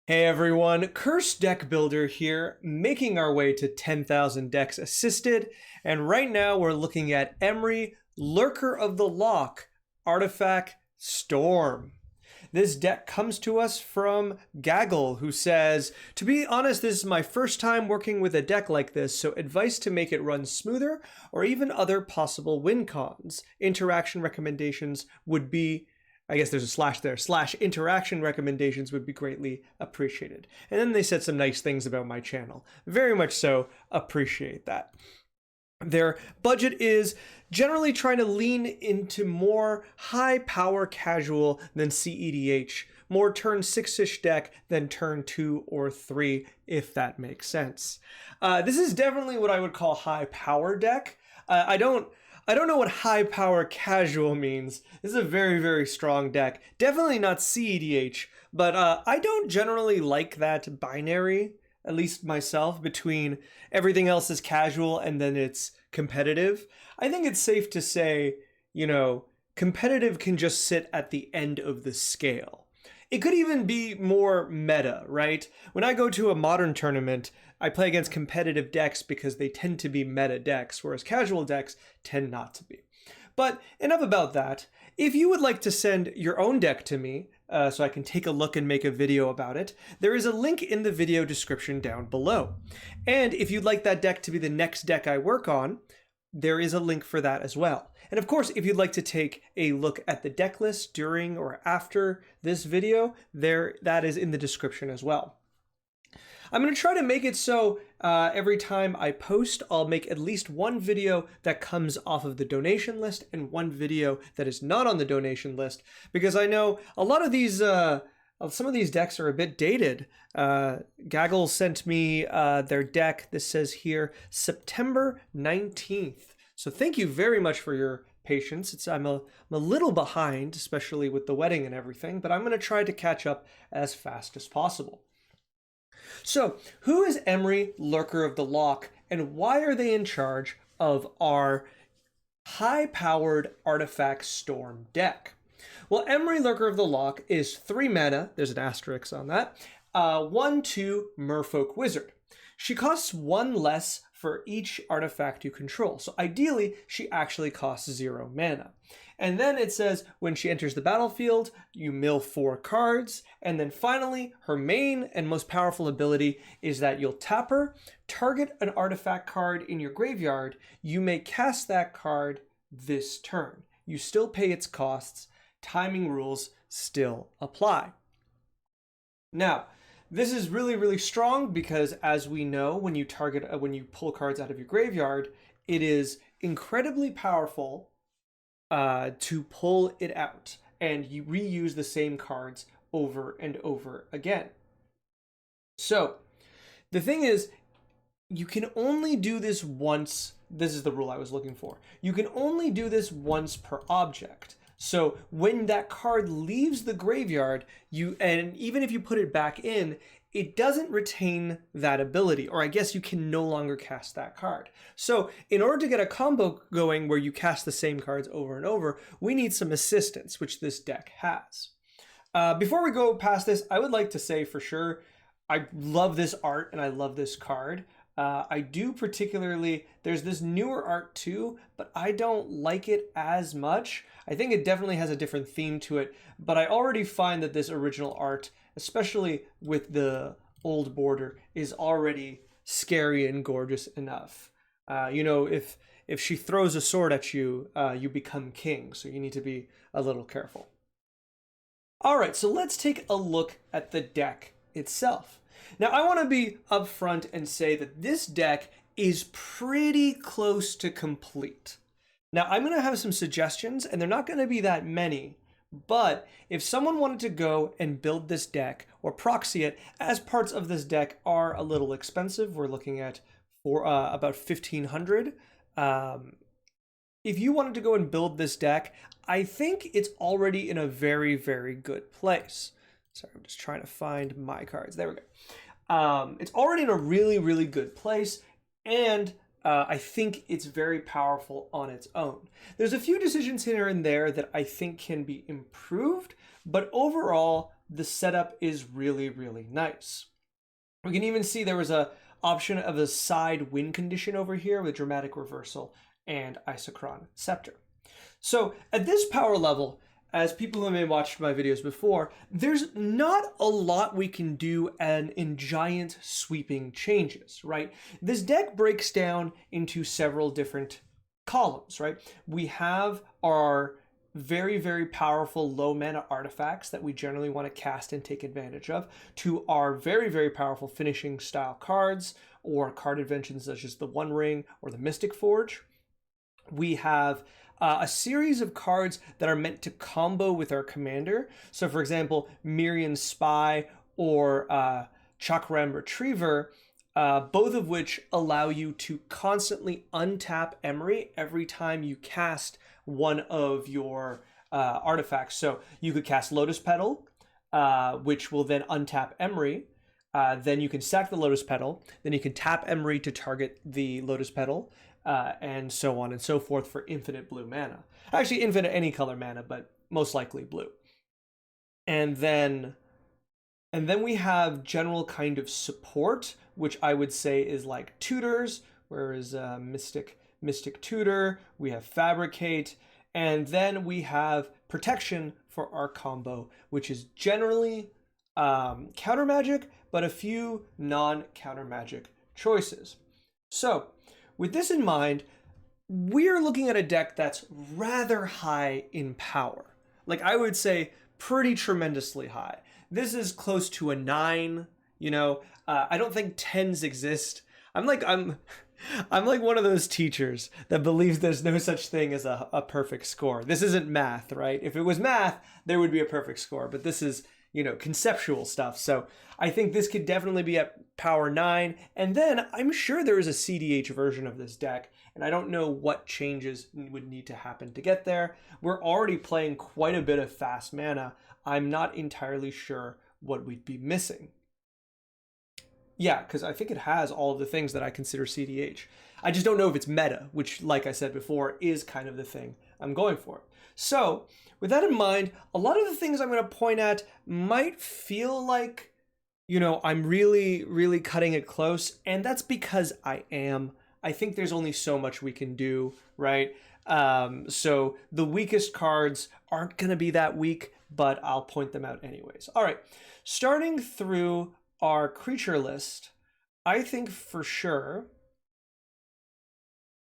Hey everyone, Curse Deck Builder here, making our way to 10,000 decks assisted, and right now we're looking at Emry, Lurker of the Loch, Artifact Storm. This deck comes to us from Gaggle, who says, "To be honest, this is my first time working with a deck like this, so advice to make it run smoother, or even other possible win cons. Interaction recommendations would be," I guess there's a slash there, slash interaction recommendations would be greatly appreciated. And then they said some nice things about my channel. Very much so, appreciate that. Their budget is generally trying to lean into more high power casual than CEDH, more turn 6-ish deck than turn 2 or 3, if that makes sense. This is definitely what I would call high power deck. I don't know what high power casual means. This is a very, very strong deck. Definitely not CEDH, but I don't generally like that binary, at least myself, between everything else is casual and then it's competitive. I think it's safe to say, competitive can just sit at the end of the scale. It could even be more meta, right? When I go to a modern tournament, I play against competitive decks because they tend to be meta decks, whereas casual decks tend not to be. But enough about that. If you would like to send your own deck to me, so I can take a look and make a video about it, there is a link in the video description down below. And if you'd like that deck to be the next deck I work on, there is a link for that as well. And of course, if you'd like to take a look at the deck list during or after this video, that is in the description as well. I'm going to try to make it so every time I post, I'll make at least one video that comes off of the donation list and one video that is not on the donation list, because I know a lot of these, some of these decks are a bit dated. Gaggle sent me their deck. This says here, September 19th. So thank you very much for your patience. I'm a little behind, especially with the wedding and everything, but I'm going to try to catch up as fast as possible. So, who is Emry, Lurker of the Loch, and why are they in charge of our high-powered Artifact Storm deck? Well, Emry, Lurker of the Loch is 3 mana, there's an asterisk on that, 1/2 Merfolk Wizard. She costs 1 less for each artifact you control, so ideally, she actually costs 0 mana. And then it says, when she enters the battlefield, you mill 4 cards. And then finally, her main and most powerful ability is that you'll tap her, target an artifact card in your graveyard. You may cast that card this turn. You still pay its costs. Timing rules still apply. Now, this is really, really strong because, as we know, when you pull cards out of your graveyard, it is incredibly powerful to pull it out, and you reuse the same cards over and over again. So the thing is, you can only do this once. This is the rule I was looking for. You can only do this once per object. So when that card leaves the graveyard, and even if you put it back in, it doesn't retain that ability, or I guess you can no longer cast that card. So in order to get a combo going where you cast the same cards over and over, we need some assistance, which this deck has. Before we go past this, I would like to say for sure, I love this art and I love this card. I do particularly, there's this newer art too, but I don't like it as much. I think it definitely has a different theme to it, but I already find that this original art, especially with the old border, is already scary and gorgeous enough. If she throws a sword at you, you become king, so you need to be a little careful. All right, so let's take a look at the deck itself. Now, I want to be upfront and say that this deck is pretty close to complete. Now, I'm going to have some suggestions, and they're not going to be that many, but if someone wanted to go and build this deck or proxy it, as parts of this deck are a little expensive, we're looking at about 1,500. If you wanted to go and build this deck, I think it's already in a very, very good place. Sorry, I'm just trying to find my cards. There we go. It's already in a really, really good place, and I think it's very powerful on its own. There's a few decisions here and there that I think can be improved, but overall, the setup is really, really nice. We can even see there was a option of a side win condition over here with Dramatic Reversal and Isochron Scepter. So at this power level, as people who may have watched my videos before, there's not a lot we can do in giant sweeping changes, right? This deck breaks down into several different columns, right? We have our very, very powerful low mana artifacts that we generally want to cast and take advantage of, to our very, very powerful finishing style cards or card inventions such as the One Ring or the Mystic Forge. We have a series of cards that are meant to combo with our commander. So for example, Mirian Spy or Chakram Retriever, both of which allow you to constantly untap Emry every time you cast one of your artifacts. So you could cast Lotus Petal, which will then untap Emry. Then you can sack the Lotus Petal. Then you can tap Emry to target the Lotus Petal, and so on and so forth for infinite blue mana. Actually, infinite any color mana, but most likely blue. And then we have general kind of support, which I would say is like tutors, whereas Mystic Tutor, we have Fabricate, and then we have Protection for our combo, which is generally counter magic, but a few non-counter magic choices. So with this in mind, we're looking at a deck that's rather high in power. Like I would say pretty tremendously high. This is close to a 9, you know. I don't think 10s exist. I'm like one of those teachers that believes there's no such thing as a perfect score. This isn't math, right? If it was math, there would be a perfect score, but this is, you know, conceptual stuff. So I think this could definitely be at power 9. And then I'm sure there is a CDH version of this deck, and I don't know what changes would need to happen to get there. We're already playing quite a bit of fast mana. I'm not entirely sure what we'd be missing. Yeah, because I think it has all of the things that I consider CDH. I just don't know if it's meta, which, like I said before, is kind of the thing I'm going for. So, with that in mind, a lot of the things I'm going to point at might feel like, you know, I'm really, really cutting it close, and that's because I am. I think there's only so much we can do, right? So the weakest cards aren't going to be that weak, but I'll point them out anyways. All right, starting through our creature list, I think for sure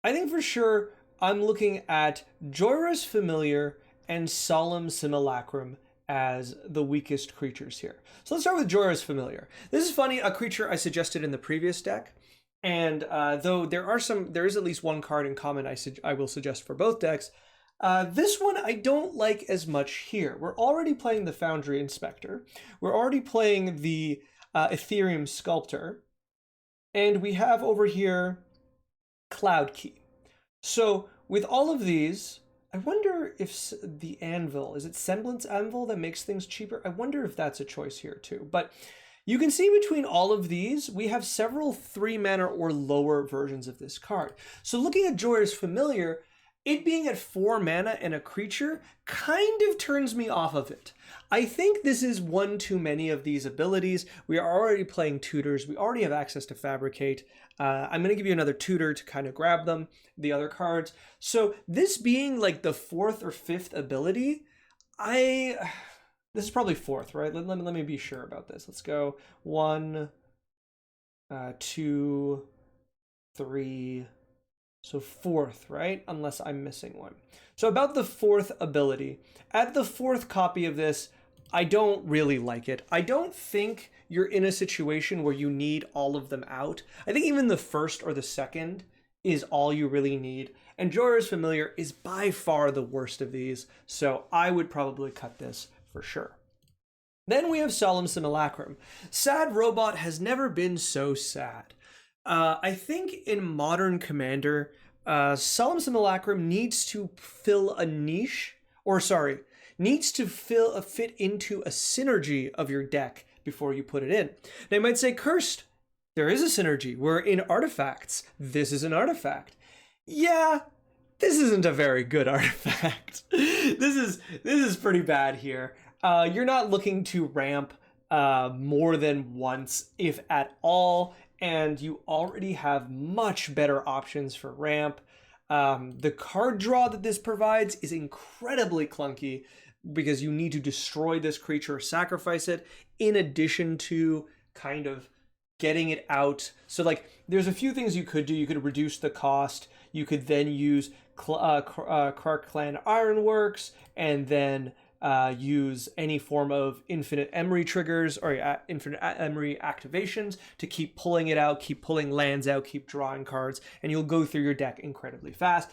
I'm looking at Jorah's Familiar and Solemn Simulacrum as the weakest creatures here. So let's start with Jorah's Familiar. This is funny, a creature I suggested in the previous deck, and though there is at least one card in common I will suggest for both decks. This one I don't like as much here. We're already playing the Foundry Inspector. We're already playing the Ethereum Sculptor, and we have over here Cloud Key. So with all of these, I wonder if the Anvil, is it Semblance Anvil that makes things cheaper? I wonder if that's a choice here too. But you can see between all of these, we have several 3 mana or lower versions of this card. So looking at Jorah's Familiar, it being at 4 mana and a creature kind of turns me off of it. I think this is one too many of these abilities. We are already playing tutors. We already have access to Fabricate. I'm going to give you another tutor to kind of grab them, the other cards. So this being like the 4th or 5th ability, this is probably 4th, right? Let me be sure about this. Let's go 1, 2, 3... So 4th, right? Unless I'm missing one. So about the 4th ability. At the 4th copy of this, I don't really like it. I don't think you're in a situation where you need all of them out. I think even the 1st or the 2nd is all you really need. And Jorah's Familiar is by far the worst of these. So I would probably cut this for sure. Then we have Solemn Simulacrum. Sad Robot has never been so sad. I think in modern Commander, Solemn Simulacrum needs to fill a niche, needs to fit into a synergy of your deck before you put it in. Now you might say, Cursed, there is a synergy. We're in artifacts. This is an artifact. Yeah, this isn't a very good artifact. This is pretty bad here. You're not looking to ramp more than once, if at all, and you already have much better options for ramp. The card draw that this provides is incredibly clunky because you need to destroy this creature or sacrifice it, in addition to kind of getting it out. So like there's a few things you could do. You could reduce the cost. You could then use Clark Clan Ironworks, and then use any form of infinite Emry triggers or infinite Emry activations to keep pulling it out, keep pulling lands out, keep drawing cards, and you'll go through your deck incredibly fast.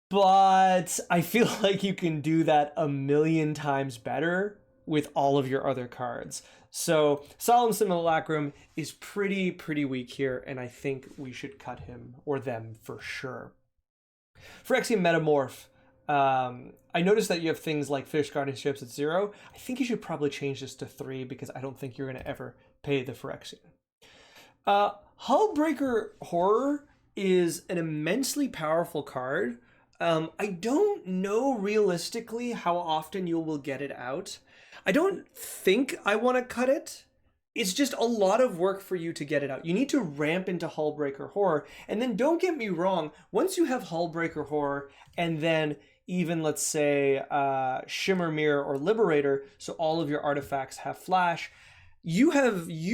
But I feel like you can do that a million times better with all of your other cards. So Solemn Simulacrum is pretty weak here, and I think we should cut him or them for sure. Phyrexian Metamorph. I noticed that you have things like Fish Guardian Ships at 0. I think you should probably change this to 3 because I don't think you're going to ever pay the Phyrexian. Hullbreaker Horror is an immensely powerful card. I don't know realistically how often you will get it out. I don't think I want to cut it. It's just a lot of work for you to get it out. You need to ramp into Hullbreaker Horror. And then don't get me wrong, once you have Hullbreaker Horror and then even, let's say, Shimmer Mirror or Liberator, so all of your artifacts have flash, you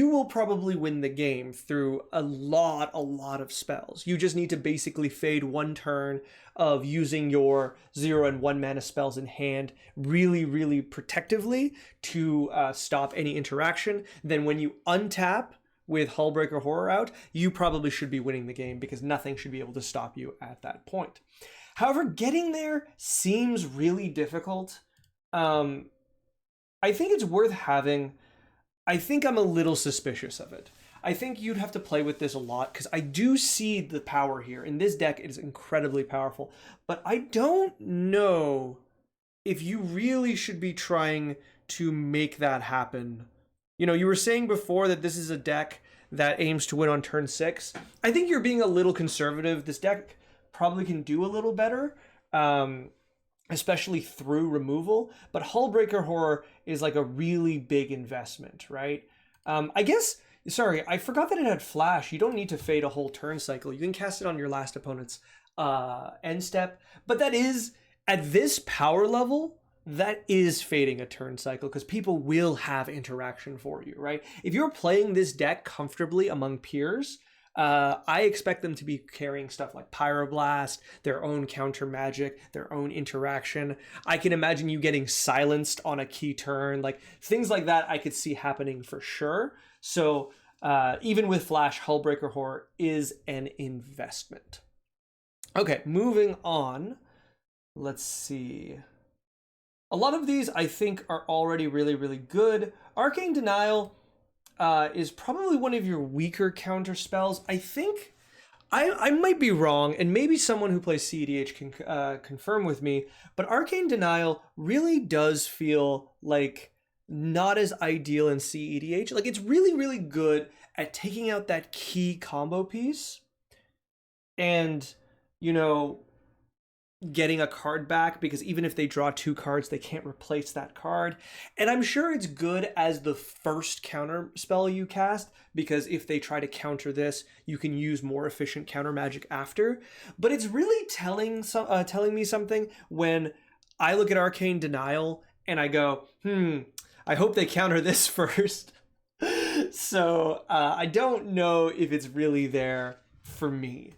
will probably win the game through a lot of spells. You just need to basically fade one turn of using your 0 and 1 mana spells in hand really protectively to stop any interaction. Then when you untap with Hullbreaker Horror out, you probably should be winning the game because nothing should be able to stop you at that point. However, getting there seems really difficult. I think it's worth having. I think I'm a little suspicious of it. I think you'd have to play with this a lot because I do see the power here. In this deck, it is incredibly powerful. But I don't know if you really should be trying to make that happen. You know, you were saying before that this is a deck that aims to win on turn 6. I think you're being a little conservative. This deck probably can do a little better, especially through removal. But Hullbreaker Horror is like a really big investment, right? I guess, sorry, I forgot that it had flash. You don't need to fade a whole turn cycle. You can cast it on your last opponent's end step. But that is, at this power level, that is fading a turn cycle because people will have interaction for you, right? If you're playing this deck comfortably among peers, I expect them to be carrying stuff like Pyroblast, their own counter magic, their own interaction. I can imagine you getting silenced on a key turn, like things like that I could see happening for sure. So even with Flash, Hullbreaker Horror is an investment. Okay, moving on. Let's see. A lot of these I think are already really good. Arcane Denial is probably one of your weaker counter spells. I think I might be wrong, and maybe someone who plays CEDH can confirm with me, but Arcane Denial really does feel like not as ideal in CEDH. Like, it's really good at taking out that key combo piece and, you know, getting a card back, because even if they draw 2 cards, they can't replace that card. And I'm sure it's good as the first counter spell you cast, because if they try to counter this, you can use more efficient counter magic after. But it's really telling me something when I look at Arcane Denial and I go, I hope they counter this first. So I don't know if it's really there for me.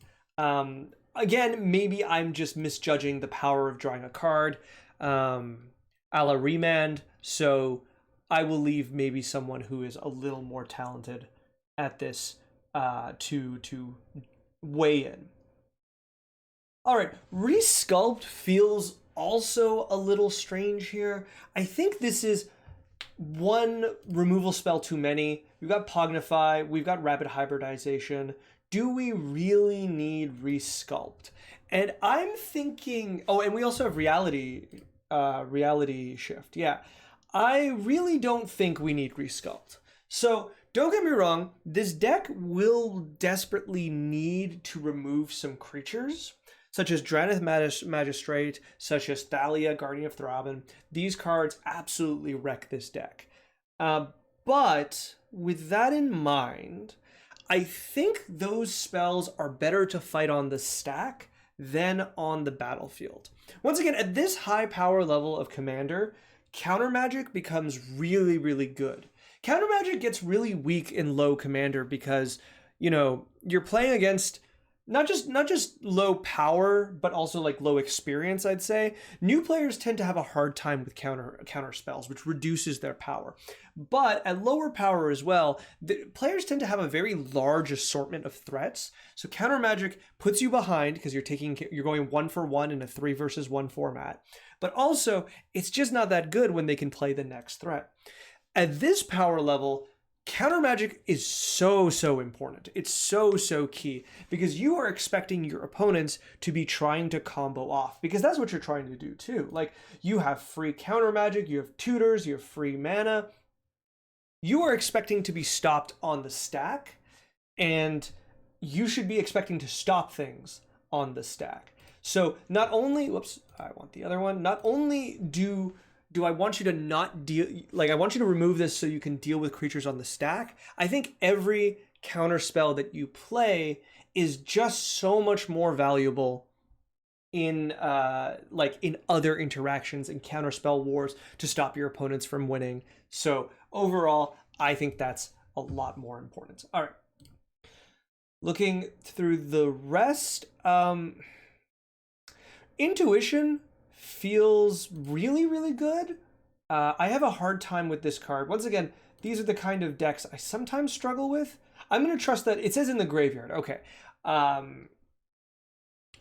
Again, maybe I'm just misjudging the power of drawing a card, a la Remand, so I will leave maybe someone who is a little more talented at this to weigh in. All right, Resculpt feels also a little strange here. I think this is one removal spell too many. We've got Pognify, we've got Rapid Hybridization. Do we really need Resculpt? And I'm thinking, oh, and we also have Reality Shift. Yeah, I really don't think we need Resculpt. So don't get me wrong, this deck will desperately need to remove some creatures. such as Dranith Magistrate, such as Thalia, Guardian of Thraben. These cards absolutely wreck this deck. But with that in mind, I think those spells are better to fight on the stack than on the battlefield. Once again, at this high power level of Commander, Counter Magic becomes really, really good. Counter Magic gets really weak in low Commander because, you know, you're playing against not just low power, but also like low experience, I'd say. New players tend to have a hard time with counter spells, which reduces their power. But at lower power as well, the players tend to have a very large assortment of threats. So counter magic puts you behind because you're going 1-for-1 in a 3-versus-1 format. But also, it's just not that good when they can play the next threat. At this power level, counter magic is so important. It's so key because you are expecting your opponents to be trying to combo off, because that's what you're trying to do too. Like, you have free counter magic, you have tutors, you have free mana. You are expecting to be stopped on the stack, and you should be expecting to stop things on the stack. So not only, whoops, I want the other one. Not only do I want you to not deal, like I want you to remove this so you can deal with creatures on the stack. I think every counter spell that you play is just so much more valuable in in other interactions and counter spell wars to stop your opponents from winning. So overall, I think that's a lot more important. All right. Looking through the rest, Intuition feels really good. I have a hard time with this card. Once again, these are the kind of decks I sometimes struggle with. I'm going to trust that it says in the graveyard. Okay.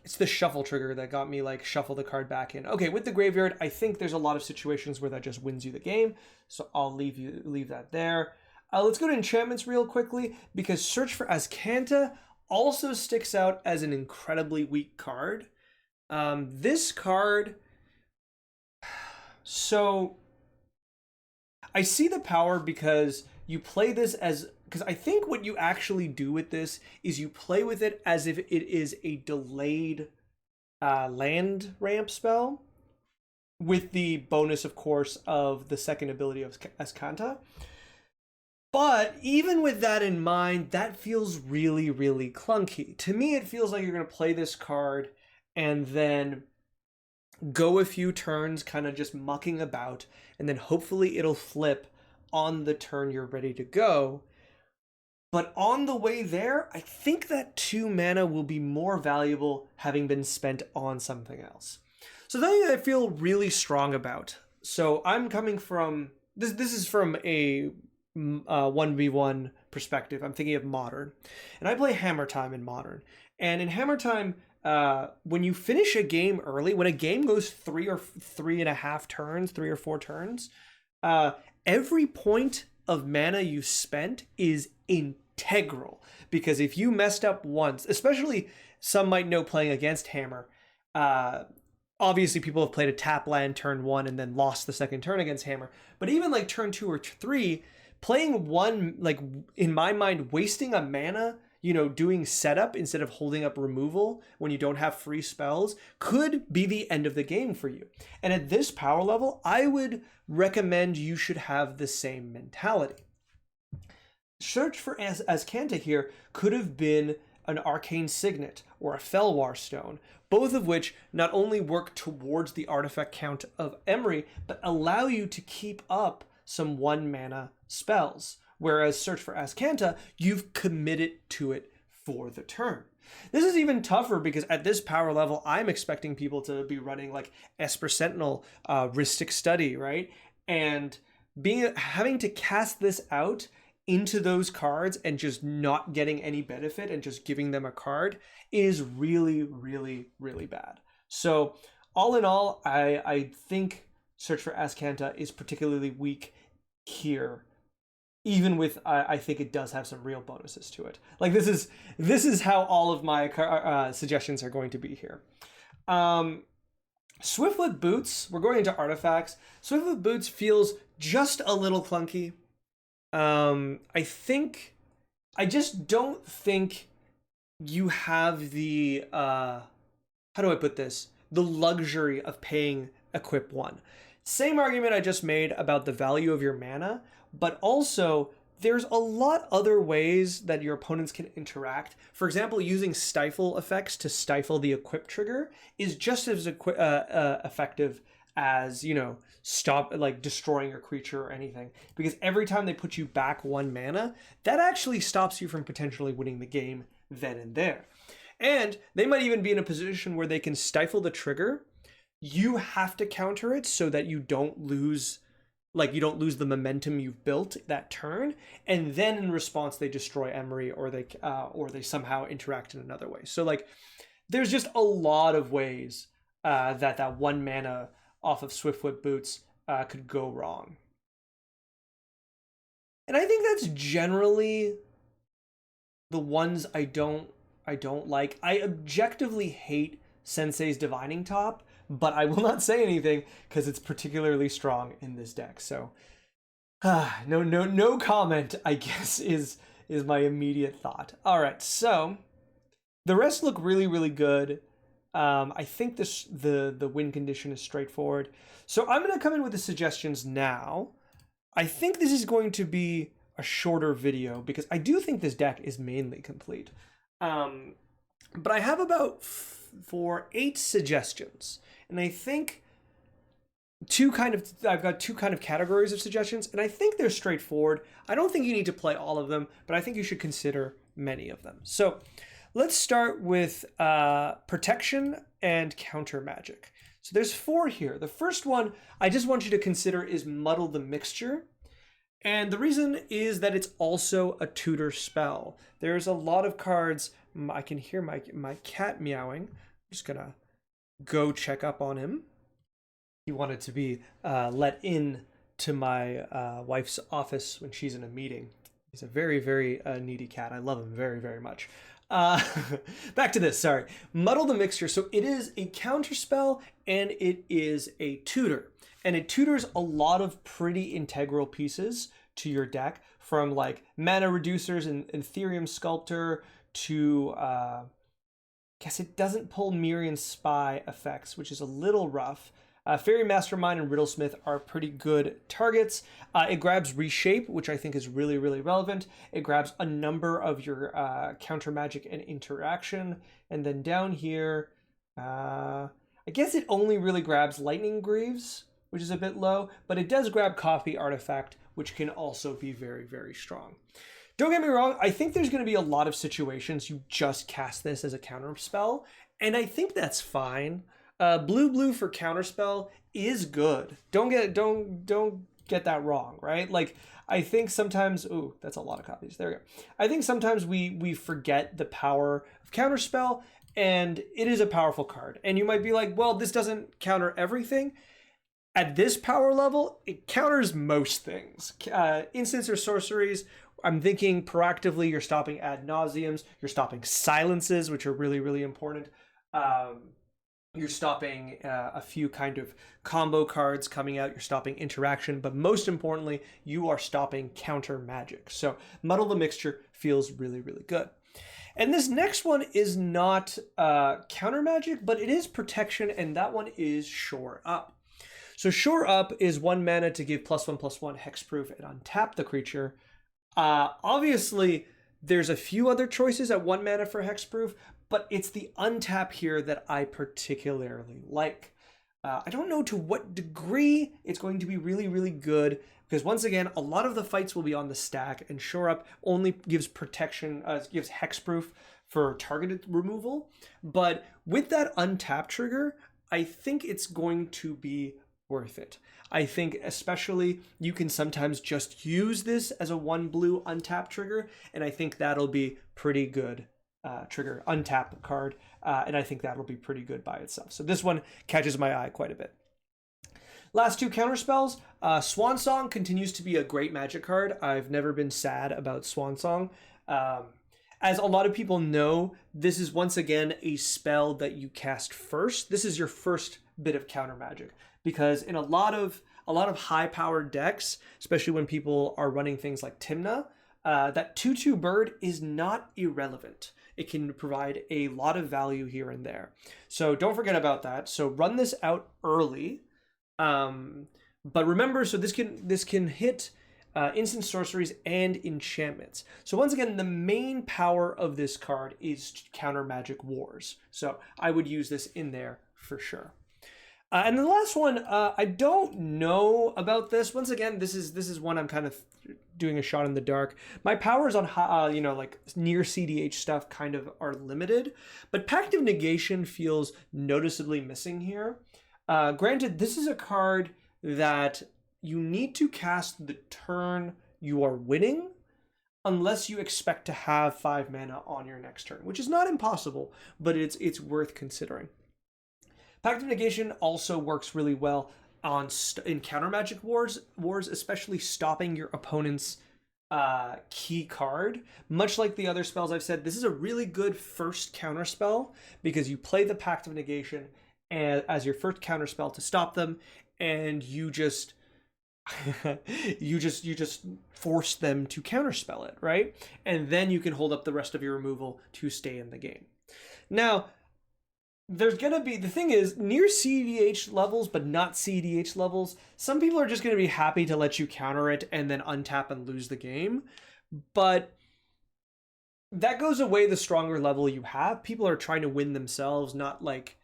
It's the shuffle trigger that got me like shuffle the card back in. Okay, with the graveyard, I think there's a lot of situations where that just wins you the game. So I'll leave that there. Let's go to enchantments real quickly, because Search for Azcanta also sticks out as an incredibly weak card. This card, so I see the power because you play this as, because I think what you actually do with this is you play with it as if it is a delayed land ramp spell, with the bonus, of course, of the second ability of Azcanta. But even with that in mind, that feels really clunky. To me, it feels like you're going to play this card and then go a few turns kind of just mucking about, and then hopefully it'll flip on the turn you're ready to go. But on the way there, I think that 2 mana will be more valuable having been spent on something else. So something I feel really strong about. So I'm coming from, this is from a 1v1 perspective. I'm thinking of Modern. And I play Hammer Time in Modern. And in Hammer Time, when you finish a game early, when a game goes 3 or 3.5 turns, 3 or 4 turns, every point of mana you spent is integral. Because if you messed up once, especially some might know playing against Hammer, obviously people have played a tap land turn 1 and then lost the second turn against Hammer. But even like turn 2 or 3, playing one, like in my mind, wasting a mana, you know, doing setup instead of holding up removal when you don't have free spells could be the end of the game for you. And at this power level, I would recommend you should have the same mentality. Search for Azcanta here could have been an Arcane Signet or a Felwar Stone, both of which not only work towards the artifact count of Emry, but allow you to keep up some 1 mana spells. Whereas Search for Azcanta, you've committed to it for the turn. This is even tougher because at this power level, I'm expecting people to be running like Esper Sentinel, Rhystic Study, right? And having to cast this out into those cards and just not getting any benefit and just giving them a card is really bad. So all in all, I think Search for Azcanta is particularly weak here. Even with, I think it does have some real bonuses to it. Like this is how all of my suggestions are going to be here. Swiftfoot Boots, we're going into artifacts. Swiftfoot Boots feels just a little clunky. I just don't think you have the how do I put this? The luxury of paying equip 1. Same argument I just made about the value of your mana, but also there's a lot other ways that your opponents can interact. For example, using stifle effects to stifle the equip trigger is just as effective as, you know, stop like destroying your creature or anything, because every time they put you back 1 mana, that actually stops you from potentially winning the game then and there. And they might even be in a position where they can stifle the trigger. You have to counter it so that you don't lose, like you don't lose the momentum you've built that turn, and then in response they destroy Emry, or they somehow interact in another way. So like there's just a lot of ways that 1 mana off of Swiftfoot Boots could go wrong. And I think that's generally the ones I don't like. I objectively hate Sensei's Divining Top, but I will not say anything because it's particularly strong in this deck. So no comment, I guess, is my immediate thought. All right, so the rest look really, really good. I think the win condition is straightforward. So I'm going to come in with the suggestions now. I think this is going to be a shorter video because I do think this deck is mainly complete. But I have about 8 suggestions, and I think I've got 2 kind of categories of suggestions, and I think they're straightforward. I don't think you need to play all of them, but I think you should consider many of them. So let's start with protection and counter magic. So there's 4 here. The first one I just want you to consider is Muddle the Mixture. And the reason is that it's also a tutor spell. There's a lot of cards. I can hear my cat meowing. I'm just gonna go check up on him. He wanted to be let in to my wife's office when she's in a meeting. He's a very, very needy cat. I love him very, very much. Back to this, sorry. Muddle the Mixture. So it is a counter spell and it is a tutor. And it tutors a lot of pretty integral pieces to your deck, from like mana reducers and Ethereum Sculptor to, guess it doesn't pull Mirian Spy effects, which is a little rough. Fairy Mastermind and Riddlesmith are pretty good targets. It grabs Reshape, which I think is really, really relevant. It grabs a number of your counter magic and interaction. And then down here, I guess it only really grabs Lightning Greaves, which is a bit low, but it does grab Coffee Artifact, which can also be very, very strong. Don't get me wrong, I think there's going to be a lot of situations you just cast this as a counter spell, and I think that's fine. Blue for counterspell is good. Don't get that wrong, right? Like I think sometimes, ooh, that's a lot of copies. There we go. I think sometimes we forget the power of counterspell, and it is a powerful card. And you might be like, well, this doesn't counter everything. At this power level, it counters most things. Instants or sorceries, I'm thinking proactively you're stopping ad nauseums, you're stopping silences, which are really, really important. You're stopping a few kind of combo cards coming out, you're stopping interaction, but most importantly, you are stopping counter magic. So Muddle the Mixture feels really, really good. And this next one is not counter magic, but it is protection, and that one is Shore Up. So Shore Up is 1 mana to give +1/+1 hexproof and untap the creature. Obviously, there's a few other choices at 1 mana for hexproof, but it's the untap here that I particularly like. I don't know to what degree it's going to be really, really good, because once again, a lot of the fights will be on the stack, and Shore Up only gives protection, gives hexproof for targeted removal. But with that untap trigger, I think it's going to be worth it. I think especially you can sometimes just use this as a 1 blue untap trigger, and I think that'll be pretty good trigger, untap card, and I think that'll be pretty good by itself. So this one catches my eye quite a bit. Last 2 counter spells. Swan Song continues to be a great magic card. I've never been sad about Swan Song. As a lot of people know, this is once again a spell that you cast first. This is your first bit of counter magic, because in a lot of high-powered decks, especially when people are running things like Tymna, that 2/2 bird is not irrelevant. it can provide a lot of value here and there. So don't forget about that. So run this out early. But remember, so this can hit instant sorceries and enchantments. So once again, the main power of this card is to counter magic wars. So I would use this in there for sure. And the last one, I don't know about this. Once again, this is one I'm kind of doing a shot in the dark. My powers on like near CDH stuff kind of are limited, but Pact of Negation feels noticeably missing here. Granted, this is a card that you need to cast the turn you are winning, unless you expect to have 5 mana on your next turn, which is not impossible, but it's worth considering. Pact of Negation also works really well in counter magic wars, especially stopping your opponent's key card. Much like the other spells I've said, this is a really good first counter spell because you play the Pact of Negation as your first counter spell to stop them, and you just you just force them to counterspell it, right? And then you can hold up the rest of your removal to stay in the game. Now, there's gonna be, the thing is, near CDH levels, but not CDH levels, some people are just gonna be happy to let you counter it and then untap and lose the game. But that goes away the stronger level you have. People are trying to win themselves, not like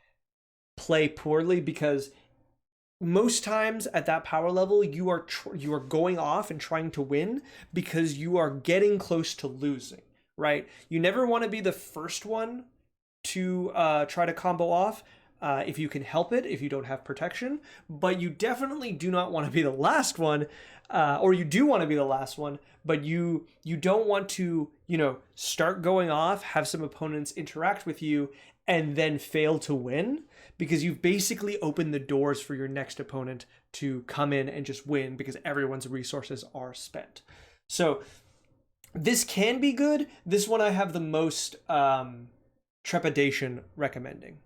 play poorly, because most times at that power level, you are going off and trying to win because you are getting close to losing, right? You never want to be the first one to try to combo off if you can help it, if you don't have protection, but you definitely do not want to be the last one, or you do want to be the last one, but you don't want to, start going off, have some opponents interact with you, and then fail to win, because you've basically opened the doors for your next opponent to come in and just win because everyone's resources are spent. So this can be good. This one I have the most trepidation recommending.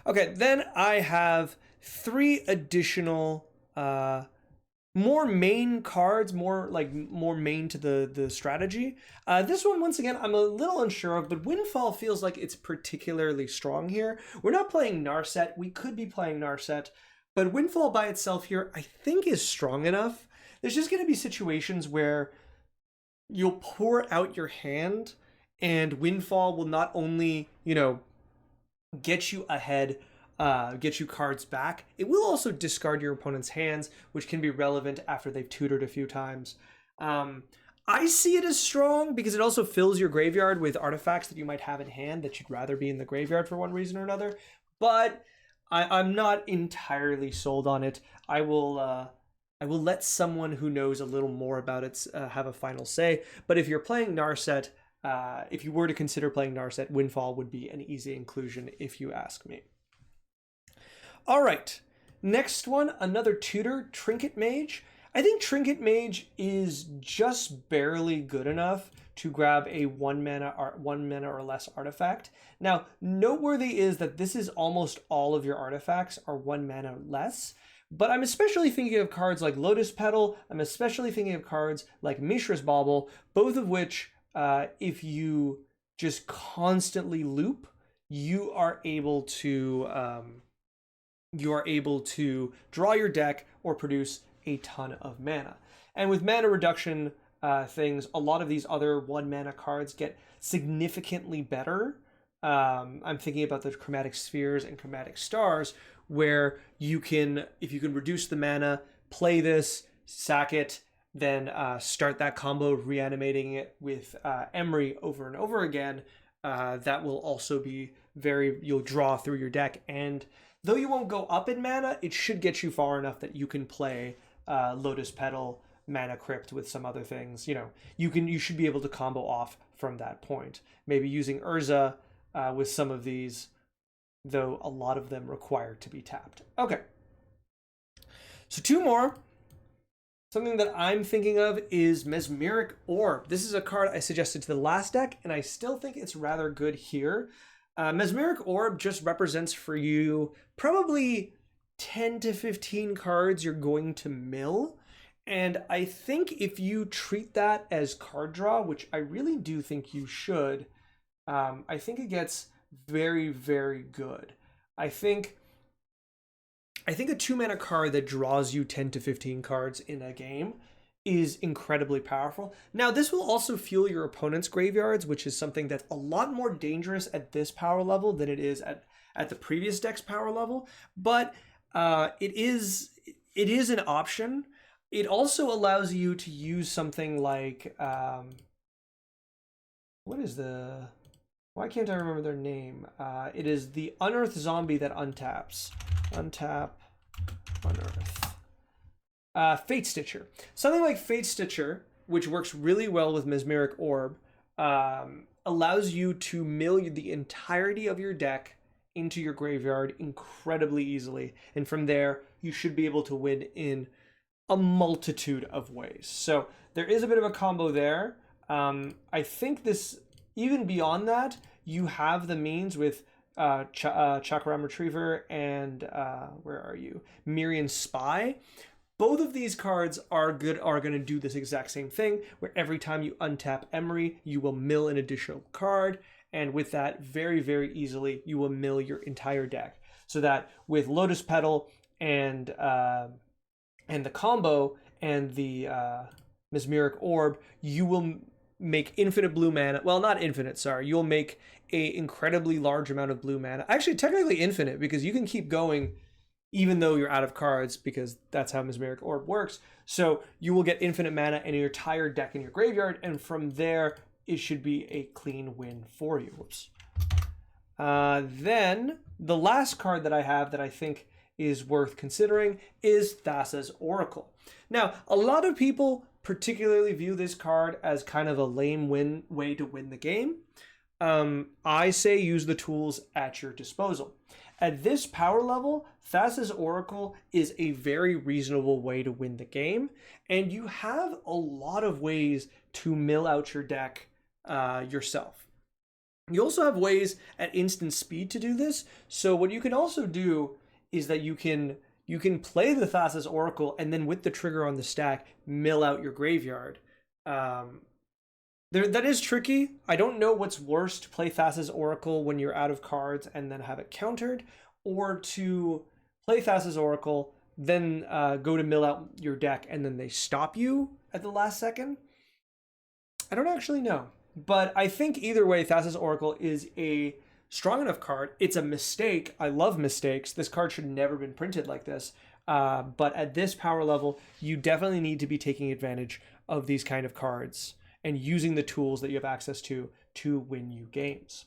Okay, then I have 3 additional more main cards, more main to the strategy. This one, once again, I'm a little unsure of, but Windfall feels like it's particularly strong here. We're not playing Narset. We could be playing Narset, but Windfall by itself here, I think, is strong enough. There's just going to be situations where you'll pour out your hand, and Windfall will not only, get you ahead, get you cards back, it will also discard your opponent's hands, which can be relevant after they've tutored a few times. I see it as strong because it also fills your graveyard with artifacts that you might have in hand that you'd rather be in the graveyard for one reason or another, but I'm not entirely sold on it. I will let someone who knows a little more about it have a final say, but if you're playing Narset, if you were to consider playing Narset, Windfall would be an easy inclusion if you ask me. All right, next one, another tutor, Trinket Mage. I think Trinket Mage is just barely good enough to grab a 1 mana or less artifact. Now, noteworthy is that this is almost all of your artifacts are 1 mana or less, but I'm especially thinking of cards like Lotus Petal. I'm especially thinking of cards like Mishra's Bauble, both of which, if you just constantly loop, you are able to draw your deck or produce a ton of mana. And with mana reduction things, a lot of these other 1 mana cards get significantly better. I'm thinking about the Chromatic Spheres and Chromatic Stars, where you can, if you can reduce the mana, play this, sack it, then start that combo, reanimating it with Emry over and over again. That will also be you'll draw through your deck, and though you won't go up in mana, it should get you far enough that you can play Lotus Petal, Mana Crypt with some other things. You should be able to combo off from that point. Maybe using Urza with some of these, though a lot of them require to be tapped. Okay. So 2 more. Something that I'm thinking of is Mesmeric Orb. This is a card I suggested to the last deck, and I still think it's rather good here. Mesmeric Orb just represents for you probably 10 to 15 cards you're going to mill. And I think if you treat that as card draw, which I really do think you should, I think it gets very, very good. I think a 2-mana card that draws you 10 to 15 cards in a game is incredibly powerful. Now, this will also fuel your opponent's graveyards, which is something that's a lot more dangerous at this power level than it is at the previous deck's power level. But it is an option. It also allows you to use something like what is the... Why can't I remember their name? It is the Unearth Zombie that untaps. Untap, Unearth. Fate Stitcher. Something like Fate Stitcher, which works really well with Mesmeric Orb, allows you to mill the entirety of your deck into your graveyard incredibly easily. And from there, you should be able to win in a multitude of ways. So there is a bit of a combo there. I think this, even beyond that, you have the means with Chakram Retriever and where are you? Mirian Spy. Both of these cards are going to do this exact same thing, where every time you untap Emry, you will mill an additional card, and with that, very, very easily, you will mill your entire deck. So that with Lotus Petal and the combo and the Mesmeric Orb, you will make infinite blue mana. Well, not infinite, sorry. You'll make a incredibly large amount of blue mana. Actually, technically infinite, because you can keep going even though you're out of cards, because that's how Mesmeric Orb works. So you will get infinite mana in your entire deck in your graveyard, and from there, it should be a clean win for you. Whoops. Then, the last card that I have that I think is worth considering is Thassa's Oracle. Now, a lot of people particularly view this card as kind of a lame way to win the game. I say use the tools at your disposal. At this power level, Thassa's Oracle is a very reasonable way to win the game, and you have a lot of ways to mill out your deck yourself. You also have ways at instant speed to do this, so what you can also do is that you can play the Thassa's Oracle and then with the trigger on the stack, mill out your graveyard. That is tricky. I don't know what's worse, to play Thassa's Oracle when you're out of cards and then have it countered, or to play Thassa's Oracle, then go to mill out your deck and then they stop you at the last second. I don't actually know. But I think either way, Thassa's Oracle is a strong enough card. It's a mistake. I love mistakes. This card should never have been printed like this. But at this power level, you definitely need to be taking advantage of these kind of cards and using the tools that you have access to win you games.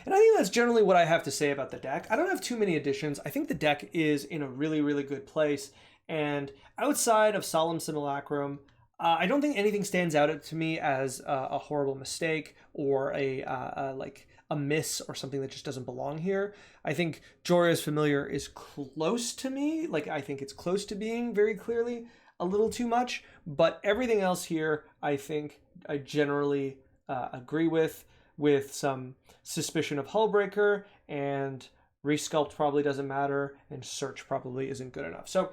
And I think that's generally what I have to say about the deck. I don't have too many additions. I think the deck is in a really, really good place. And outside of Solemn Simulacrum, I don't think anything stands out to me as a horrible mistake or like a miss or something that just doesn't belong here. I think Joria's Familiar is close to me. Like, I think it's close to being very clearly a little too much, but everything else here, I think I generally agree with some suspicion of Hullbreaker, and Resculpt probably doesn't matter, and Search probably isn't good enough. So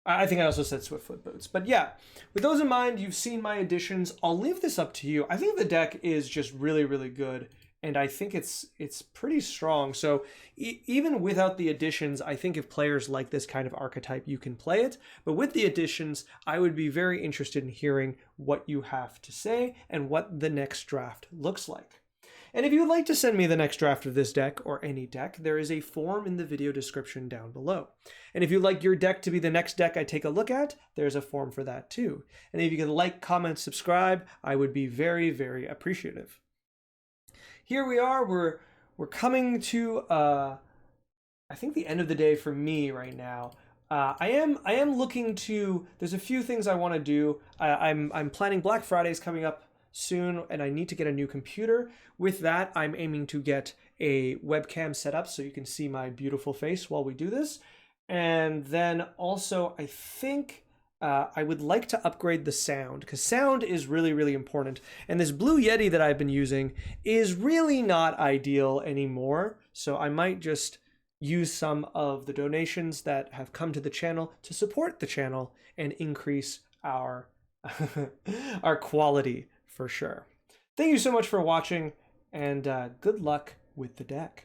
I think I also said Swiftfoot Boots. But yeah, with those in mind, you've seen my additions. I'll leave this up to you. I think the deck is just really, really good, and I think it's pretty strong. So even without the additions, I think if players like this kind of archetype, you can play it. But with the additions, I would be very interested in hearing what you have to say and what the next draft looks like. And if you would like to send me the next draft of this deck or any deck, there is a form in the video description down below. And if you'd like your deck to be the next deck I take a look at, there's a form for that too. And if you could like, comment, subscribe, I would be very, very appreciative. Here we are, we're coming to I think the end of the day for me right now. I am looking to, there's a few things I want to do. I'm planning Black Fridays coming up soon, and I need to get a new computer. With that, I'm aiming to get a webcam set up so you can see my beautiful face while we do this. And then also, I think I would like to upgrade the sound, because sound is really, really important. And this Blue Yeti that I've been using is really not ideal anymore. So I might just use some of the donations that have come to the channel to support the channel and increase our, our quality for sure. Thank you so much for watching, and good luck with the deck.